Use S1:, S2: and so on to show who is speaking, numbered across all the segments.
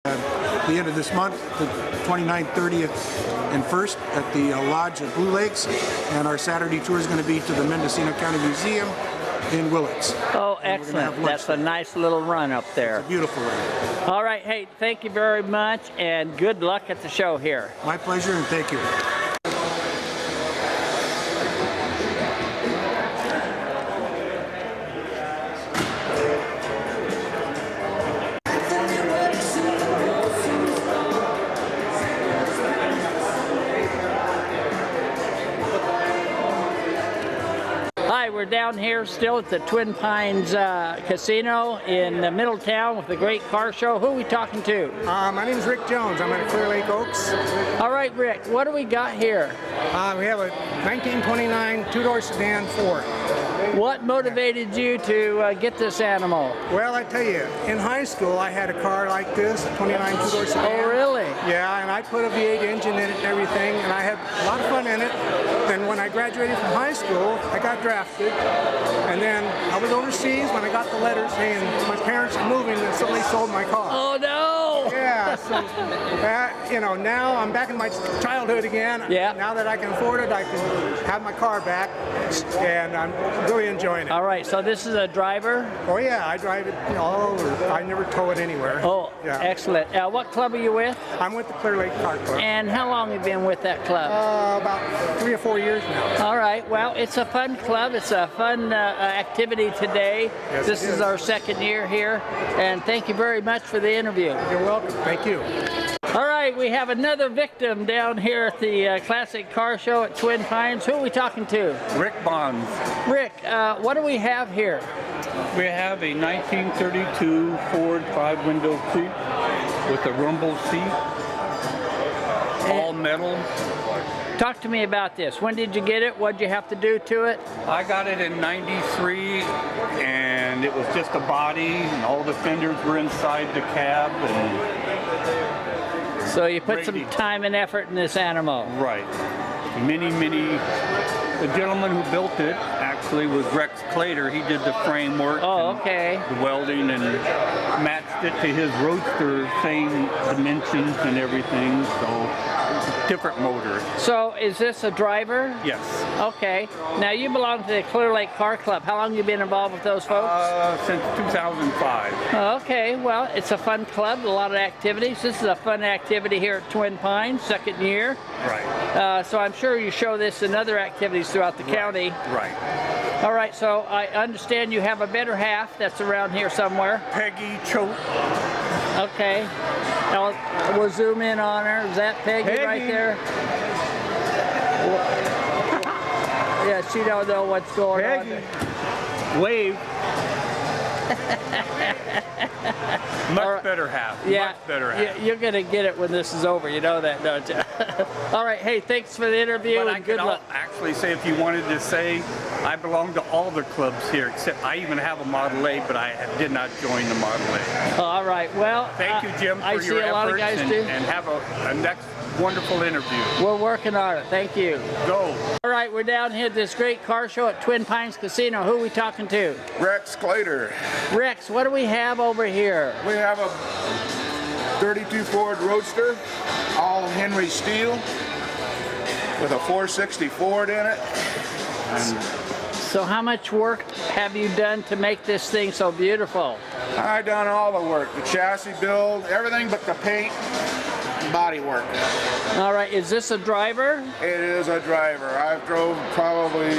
S1: The end of this month, the 29th, 30th, and 1st at the Lodge at Blue Lakes, and our Saturday tour is going to be to the Mendocino County Museum in Willits.
S2: Oh, excellent. That's a nice little run up there.
S1: It's a beautiful run.
S2: All right, hey, thank you very much, and good luck at the show here.
S1: My pleasure, and thank you.
S2: Hi, we're down here still at the Twin Pines Casino in Middletown with the great car show. Who are we talking to?
S3: My name is Rick Jones. I'm at Clearlake Oaks.
S2: All right, Rick, what do we got here?
S3: We have a 1929 two-door sedan Ford.
S2: What motivated you to get this animal?
S3: Well, I tell you, in high school I had a car like this, a 29 two-door sedan.
S2: Oh, really?
S3: Yeah, and I put a V8 engine in it and everything, and I had a lot of fun in it. Then when I graduated from high school, I got drafted, and then I was overseas when I got the letter saying my parents are moving, and so they sold my car.
S2: Oh, no!
S3: Yeah, so you know, now I'm back in my childhood again.
S2: Yeah.
S3: Now that I can afford it, I can have my car back, and I'm really enjoying it.
S2: All right, so this is a driver?
S3: Oh yeah, I drive it all over. I never tow it anywhere.
S2: Oh,
S3: yeah.
S2: Excellent. What club are you with?
S3: I'm with the Clearlake Car Club.
S2: And how long have you been with that club?
S3: About 3 or 4 years now.
S2: All right, well, it's a fun club. It's a fun activity today.
S3: Yes,
S2: this is our second year here, and thank you very much for the interview.
S3: You're welcome. Thank you.
S2: All right, we have another victim down here at the Classic Car Show at Twin Pines. Who are we talking to?
S4: Rick Bonds.
S2: Rick, what do we have here?
S4: We have a 1932 Ford 5-window coupe with a rumble seat, all metal.
S2: Talk to me about this. When did you get it? What did you have to do to it?
S4: I got it in '93, and it was just a body, and all the fenders were inside the cab. And
S2: so you put some time and effort in this animal.
S4: Right. The gentleman who built it actually was Rex Clater. He did the framework,
S2: okay,
S4: the welding, and matched it to his Roadster, same dimensions and everything. So different motor.
S2: So is this a driver?
S4: Yes.
S2: Okay. Now you belong to the Clearlake Car Club. How long have you been involved with those folks?
S4: Since 2005.
S2: Okay. Well, it's a fun club. A lot of activities. This is a fun activity here at Twin Pines, second year.
S4: Right.
S2: So I'm sure you show this in other activities throughout the county.
S4: Right.
S2: All right. So I understand you have a better half that's around here somewhere.
S4: Peggy Choate.
S2: Okay. We'll zoom in on her. Is that Peggy right there? Yeah, she don't know what's going on.
S4: Wave. Much better half.
S2: Yeah,
S4: much better half.
S2: You're going to get it when this is over. You know that, don't you? All right. Hey, thanks for the interview, and good luck.
S4: Actually say, if you wanted to say, I belong to all the clubs here, except I even have a Model A, but I did not join the Model A.
S2: All right. Well,
S4: thank you, Jim, for
S2: I
S4: your
S2: see a lot of guys
S4: efforts,
S2: do.
S4: and have a next wonderful interview.
S2: We're working on it. Thank you.
S4: Go.
S2: All right, we're down here at this great car show at Twin Pines Casino. Who are we talking to?
S5: Rex Clater.
S2: Rex, what do we have over here?
S5: We have a 32 Ford Roadster, all Henry steel, with a 460 Ford in it. And
S2: so how much work have you done to make this thing so beautiful?
S5: I done all the work, the chassis build, everything but the paint and body work.
S2: All right, is this a driver?
S5: It is a driver. I've drove probably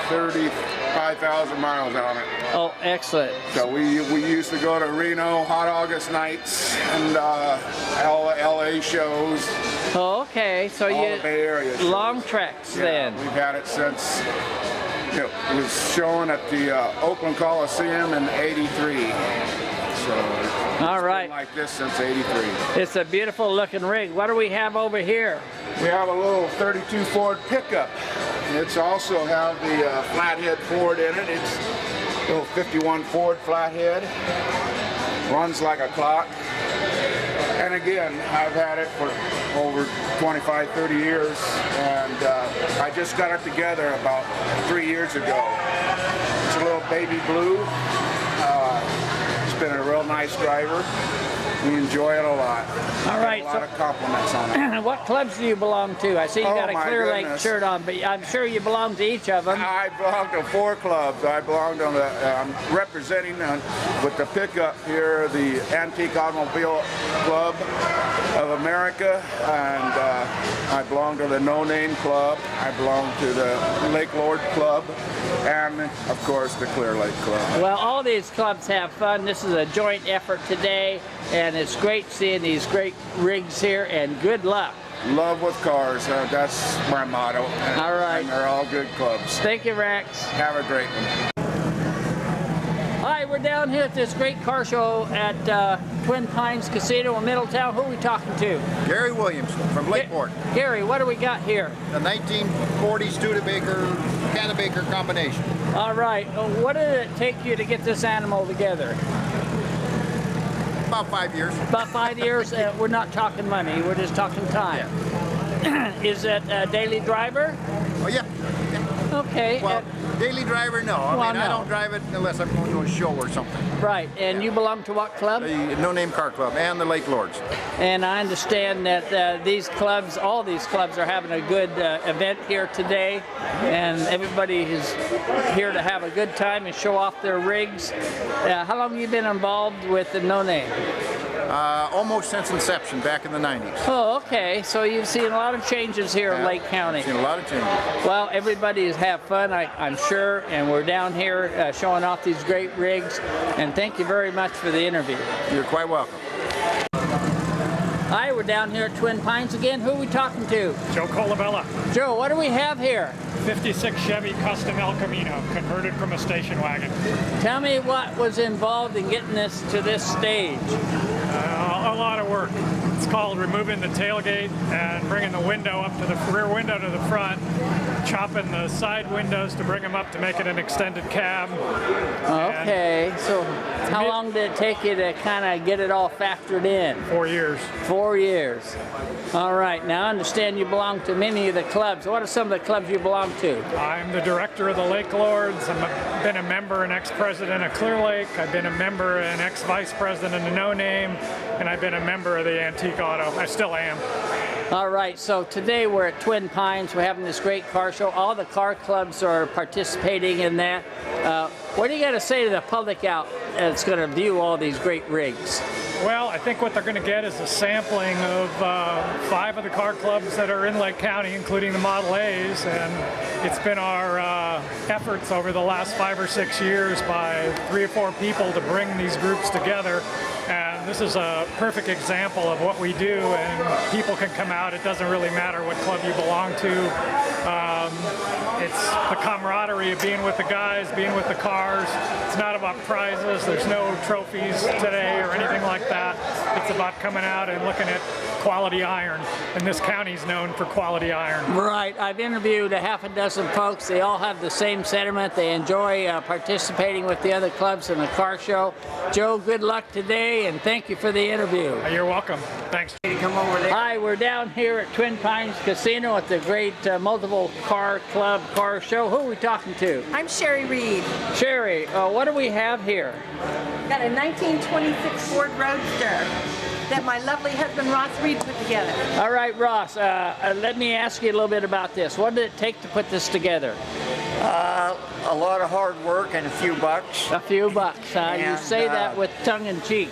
S5: 35,000 miles on it.
S2: Oh, excellent.
S5: So we used to go to Reno, hot August nights, and LA shows.
S2: Oh, okay, so
S5: all the Bay Area shows.
S2: Long treks then.
S5: We've had it since it was shown at the Oakland Coliseum in '83. So
S2: all right,
S5: been like this since '83.
S2: It's a beautiful looking rig. What do we have over here?
S5: We have a little 32 Ford pickup. It's also have the flathead Ford in it. It's a little 51 Ford flathead. Runs like a clock. And again, I've had it for over 25, 30 years, and I just got it together about 3 years ago. It's a little baby blue. It's been a real nice driver. We enjoy it a lot.
S2: All right,
S5: A lot
S2: so-
S5: of compliments on it.
S2: What clubs do you belong to? I see you
S5: Oh,
S2: got a
S5: my
S2: Clearlake
S5: goodness.
S2: shirt on, but I'm sure you belong to each of them.
S5: I belong to 4 clubs. I belong to the, representing with the pickup here, the Antique Automobile Club of America, and I belong to the No Name Club. I belong to the Lake Lord Club, and of course the Clearlake Club.
S2: Well, all these clubs have fun. This is a joint effort today, and it's great seeing these great rigs here, and good luck.
S5: Love with cars, that's my motto.
S2: All right.
S5: And they're all good clubs.
S2: Thank you, Rex.
S5: Have a great one.
S2: Hi, we're down here at this great car show at Twin Pines Casino in Middletown. Who are we talking to?
S6: Gary Williams from Lakeport.
S2: Gary, what do we got here?
S6: The 1940 Studebaker, Cannebaker combination.
S2: All right, what did it take you to get this animal together?
S6: About 5 years.
S2: About 5 years. We're not talking money, we're just talking time. Is it a daily driver?
S6: Oh yeah.
S2: Okay.
S6: Well, daily driver, no. I
S2: Well,
S6: mean, I
S2: no.
S6: don't drive it unless I'm going to a show or something.
S2: Right, and you belong to what club?
S6: The No Name Car Club and the Lake Lords.
S2: And I understand that these clubs, all these clubs are having a good event here today, and everybody is here to have a good time and show off their rigs. How long have you been involved with the No Name?
S6: Almost since inception, back in the 90s.
S2: Oh, okay, so you've seen a lot of changes here in Lake County.
S6: Seen a lot of changes.
S2: Well, everybody has had fun, I'm sure, and we're down here showing off these great rigs, and thank you very much for the interview.
S6: You're quite welcome.
S2: Hi, we're down here at Twin Pines again. Who are we talking to?
S7: Joe Colabella,
S2: Joe, what do we have here?
S7: 56 Chevy Custom El Camino, converted from a station wagon.
S2: Tell me what was involved in getting this to this stage.
S7: A lot of work. It's called removing the tailgate and bringing the window up to the rear window to the front, chopping the side windows to bring them up to make it an extended cab.
S2: Okay, so how long did it take you to kind of get it all factored in?
S7: 4 years.
S2: 4 years. All right, now I understand you belong to many of the clubs. What are some of the clubs you belong to?
S7: I'm the director of the Lake Lords. I've been a member and ex-president of Clearlake. I've been a member and ex-vice president of No Name, and I've been a member of the Antique Auto. I still am.
S2: All right, so today we're at Twin Pines. We're having this great car show. All the car clubs are participating in that. What do you got to say to the public out that's going to view all these great rigs?
S7: Well, I think what they're going to get is a sampling of 5 of the car clubs that are in Lake County, including the Model A's, and it's been our efforts over the last 5 or 6 years by 3 or 4 people to bring these groups together. And this is a perfect example of what we do, and people can come out. It doesn't really matter what club you belong to. It's the camaraderie of being with the guys, being with the cars. It's not about prizes. There's no trophies today or anything like that. It's about coming out and looking at quality iron, and this county's known for quality iron.
S2: Right, I've interviewed a half a dozen folks. They all have the same sentiment. They enjoy participating with the other clubs in the car show. Joe, good luck today, and thank you for the interview.
S7: You're welcome. Thanks.
S2: Hi, we're down here at Twin Pines Casino at the great multiple car club car show. Who are we talking to?
S8: I'm Sherry Reed.
S2: Sherry, what do we have here?
S8: Got a 1926 Ford Roadster that my lovely husband Ross Reed put together.
S2: All right, Ross, let me ask you a little bit about this. What did it take to put this together?
S9: A lot of hard work and a few bucks.
S2: A few bucks, huh? You
S9: And,
S2: say that with tongue in cheek.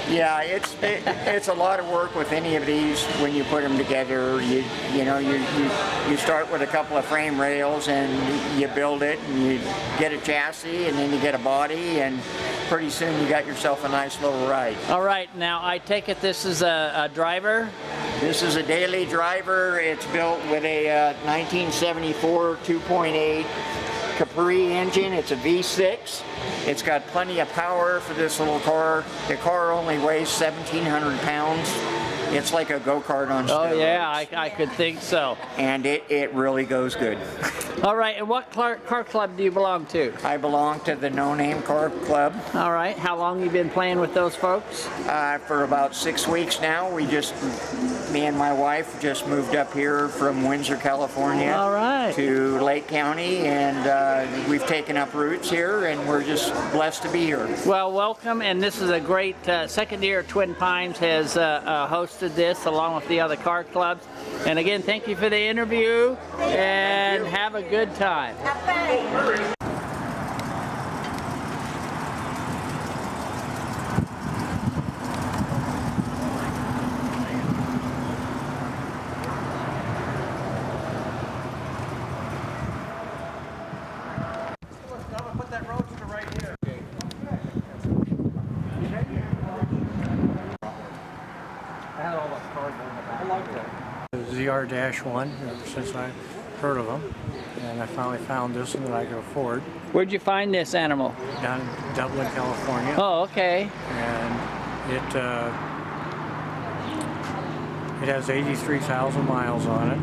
S9: Yeah, it's a lot of work with any of these when you put them together. You start with a couple of frame rails and you build it, and you get a chassis, and then you get a body, and pretty soon you got yourself a nice little ride.
S2: All right, now I take it this is a driver?
S9: This is a daily driver. It's built with a 1974 2.8 Capri engine. It's a V6. It's got plenty of power for this little car. The car only weighs 1,700 pounds. It's like a go-kart on steroids.
S2: Oh yeah, I could think so.
S9: And it really goes good.
S2: All right, and what car club do you belong to?
S9: I belong to the No Name Car Club.
S2: All right, how long you been playing with those folks?
S9: For about 6 weeks now. Me and my wife just moved up here from Windsor, California.
S2: All right.
S9: To Lake County, and we've taken up roots here, and we're just blessed to be here.
S2: Well, welcome, and this is a great second year Twin Pines has hosted this along with the other car clubs. And again, thank you for the interview, and have a good time.
S10: ZR-1 since I heard of them, and I finally found this one that I could afford.
S2: Where'd you find this animal?
S10: Down in Dublin, California.
S2: Oh, okay.
S10: And it has 83,000 miles on it.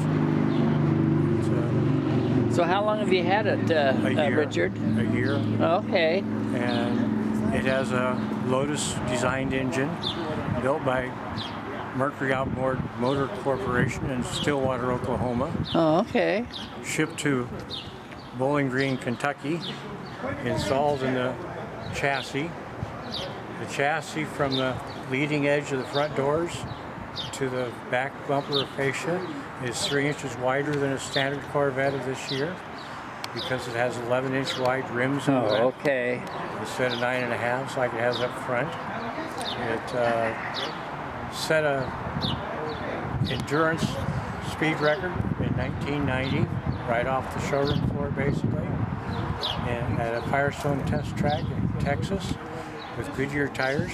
S2: So how long have you had it,
S10: a year,
S2: Richard?
S10: A year.
S2: Okay.
S10: And it has a Lotus designed engine built by Mercury Outboard Motor Corporation in Stillwater, Oklahoma.
S2: Oh, okay.
S10: Shipped to Bowling Green, Kentucky. Installed in the chassis. The chassis from the leading edge of the front doors to the back bumper fascia is 3 inches wider than a standard Corvette of this year because it has 11-inch wide rims in it.
S2: Oh, okay.
S10: Instead of 9.5 like it has up front. It set a endurance speed record in 1990, right off the showroom floor basically, and at a Firestone test track in Texas with Goodyear tires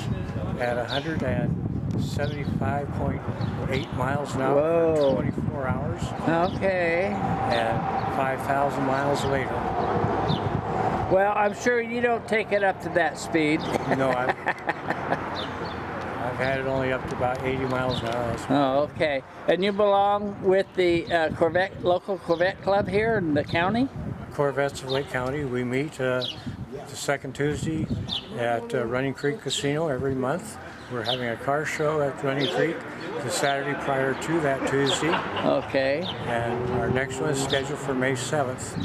S10: at 175.8 miles an hour for 24 hours.
S2: Okay.
S10: And 5,000 miles later.
S2: Well, I'm sure you don't take it up to that speed.
S10: No, I've had it only up to about 80 miles an hour.
S2: Oh, okay. And you belong with the local Corvette club here in the county?
S10: Corvettes of Lake County. We meet the second Tuesday at Running Creek Casino every month. We're having a car show at Running Creek the Saturday prior to that Tuesday.
S2: Okay.
S10: And our next one is scheduled for May 7th.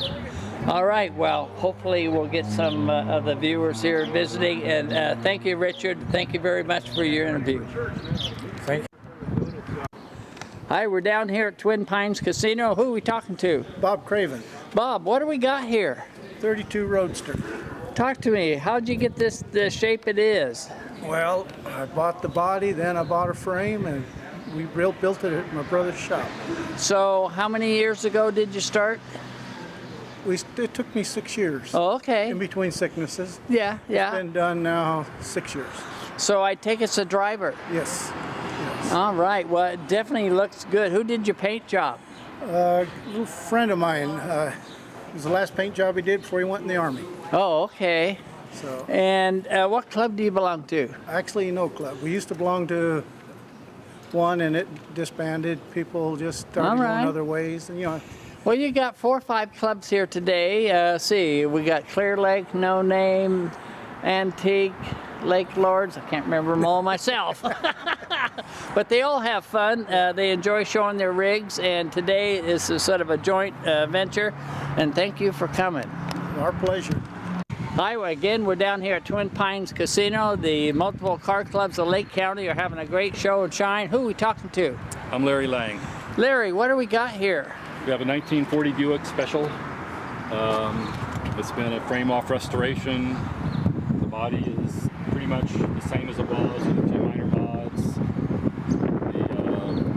S2: All right, well, hopefully we'll get some of the viewers here visiting. And thank you, Richard. Thank you very much for your interview.
S10: Thank you.
S2: Hi, we're down here at Twin Pines Casino. Who are we talking to?
S3: Bob Craven.
S2: Bob, what do we got here?
S3: 32 Roadster.
S2: Talk to me. How'd you get this the shape it is?
S3: Well, I bought the body, then I bought a frame, and we built it at my brother's shop.
S2: So how many years ago did you start?
S3: It took me 6 years.
S2: Oh, okay.
S3: In between sicknesses.
S2: Yeah, yeah.
S3: It's been done now 6 years.
S2: So I take it's a driver.
S3: Yes.
S2: All right. Well, it definitely looks good. Who did your paint job?
S3: A little friend of mine. It was the last paint job he did before he went in the Army.
S2: Oh, okay.
S3: So.
S2: And what club do you belong to?
S3: Actually, no club. We used to belong to one, and it disbanded. People just started going other ways, and
S2: Well, you got 4 or 5 clubs here today. See, we got Clearlake, No Name, Antique, Lake Lords. I can't remember them all myself. But they all have fun. They enjoy showing their rigs, and today is a sort of a joint venture. And thank you for coming.
S3: Our pleasure.
S2: Hi, again, we're down here at Twin Pines Casino. The multiple car clubs of Lake County are having a great show and shine. Who are we talking to?
S11: I'm Larry Lang.
S2: Larry, what do we got here?
S11: We have a 1940 Buick Special. It's been a frame-off restoration. The body is pretty much the same as it was with a few minor mods.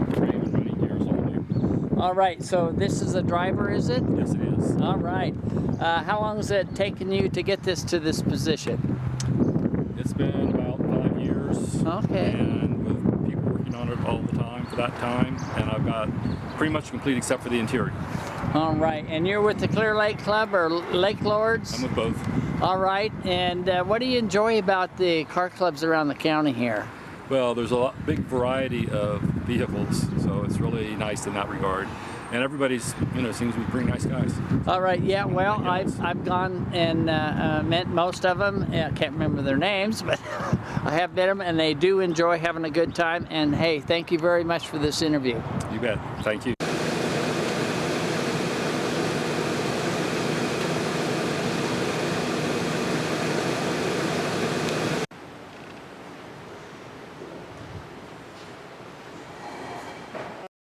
S11: The frame and running gears all new.
S2: All right, so this is a driver, is it?
S11: Yes, it is.
S2: All right. How long has it taken you to get this to this position?
S11: It's been about 5 years.
S2: Okay.
S11: And with people working on it all the time for that time, and I've got pretty much complete except for the interior.
S2: All right, and you're with the Clearlake Club or Lake Lords?
S11: I'm with both.
S2: All right, and what do you enjoy about the car clubs around the county here?
S11: Well, there's a big variety of vehicles, so it's really nice in that regard. And everybody's, seems to be pretty nice guys.
S2: All right, yeah, well, I've gone and met most of them. I can't remember their names, but I have met them, and they do enjoy having a good time. And hey, thank you very much for this interview.
S11: You bet. Thank you.